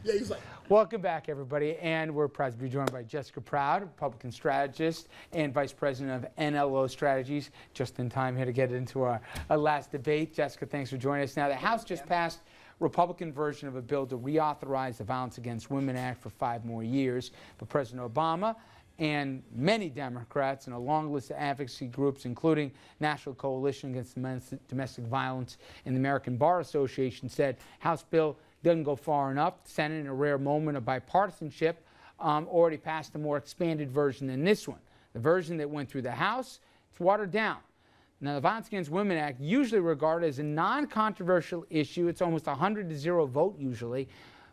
Yeah, he's like. Welcome back, everybody, and we're proud to be joined by Jessica Proud, Republican strategist and Vice President of NLO Strategies. Just in time here to get into our last debate. Jessica, thanks for joining us. Now, the House just passed Republican version of a bill to reauthorize the Violence Against Women Act for 5 more years. But President Obama and many Democrats and a long list of advocacy groups, including National Coalition Against Domestic Violence and the American Bar Association, said House bill doesn't go far enough. The Senate, in a rare moment of bipartisanship, already passed a more expanded version than this one. The version that went through the House, it's watered down. Now, the Violence Against Women Act, usually regarded as a non-controversial issue. It's almost 100-0 vote usually,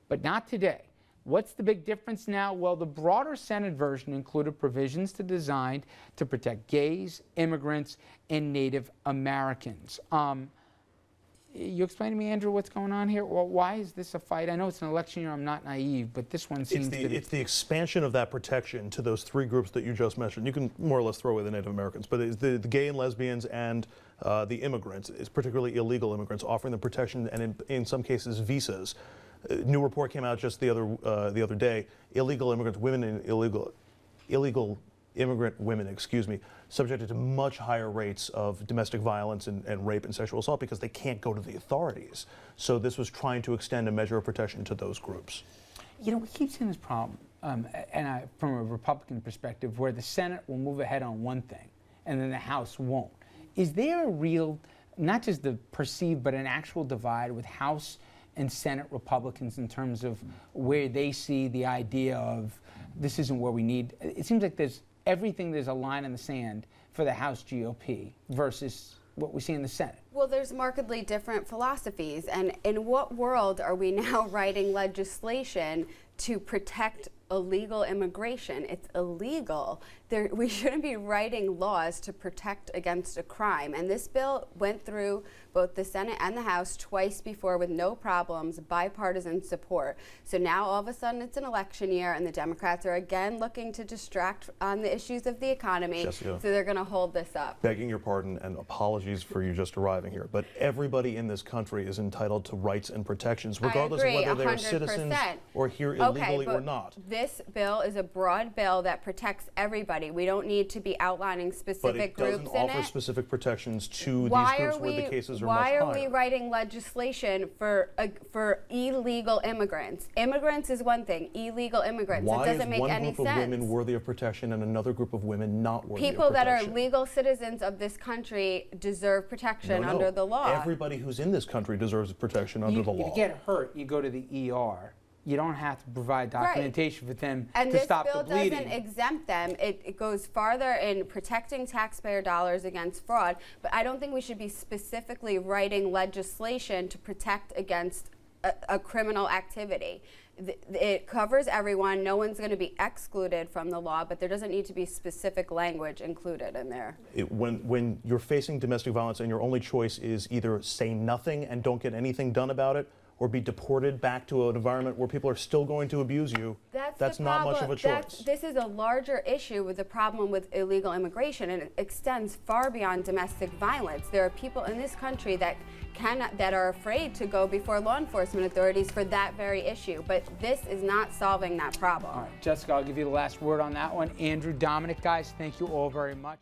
but not today. What's the big difference now? Well, the broader Senate version included provisions designed to protect gays, immigrants, and Native Americans. You explain to me, Andrew, what's going on here? Well, why is this a fight? I know it's an election year, I'm not naive, but this one seems to be... It's the expansion of that protection to those 3 groups that you just mentioned. You can more or less throw away the Native Americans, but it's the gay and lesbians and the immigrants, it's particularly illegal immigrants, offering them protection and in some cases visas. A new report came out just the other day. Illegal immigrants, women and illegal immigrant women, subjected to much higher rates of domestic violence and rape and sexual assault because they can't go to the authorities. So this was trying to extend a measure of protection to those groups. You know, we keep seeing this problem, from a Republican perspective, where the Senate will move ahead on one thing and then the House won't. Is there a real, not just the perceived, but an actual divide with House and Senate Republicans in terms of where they see the idea of this isn't where we need? It seems like there's a line in the sand for the House GOP versus what we see in the Senate. Well, there's markedly different philosophies, and in what world are we now writing legislation to protect illegal immigration? It's illegal. We shouldn't be writing laws to protect against a crime. And this bill went through both the Senate and the House twice before with no problems, bipartisan support. So now all of a sudden it's an election year and the Democrats are again looking to distract on the issues of the economy. Jessica, so they're going to hold this up. Begging your pardon and apologies for you just arriving here, but everybody in this country is entitled to rights and protections, regardless of whether they're citizens or here illegally or not. This bill is a broad bill that protects everybody. We don't need to be outlining specific groups in it. But it doesn't offer specific protections to these groups where the cases are much higher. Why are we writing legislation for illegal immigrants? Immigrants is one thing. Illegal immigrants. It doesn't make any sense. Why is one group of women worthy of protection and another group of women not worthy of protection? People that are legal citizens of this country deserve protection under the law. Everybody who's in this country deserves protection under the law. If you get hurt, you go to the ER. You don't have to provide documentation for them to stop the bleeding. And this bill doesn't exempt them. It goes farther in protecting taxpayer dollars against fraud, but I don't think we should be specifically writing legislation to protect against a criminal activity. It covers everyone. No one's going to be excluded from the law, but there doesn't need to be specific language included in there. When you're facing domestic violence and your only choice is either say nothing and don't get anything done about it, or be deported back to an environment where people are still going to abuse you, that's not much of a choice. This is a larger issue with the problem with illegal immigration, and it extends far beyond domestic violence. There are people in this country that are afraid to go before law enforcement authorities for that very issue, but this is not solving that problem. All right, Jessica, I'll give you the last word on that one. Andrew, Dominic, guys, thank you all very much.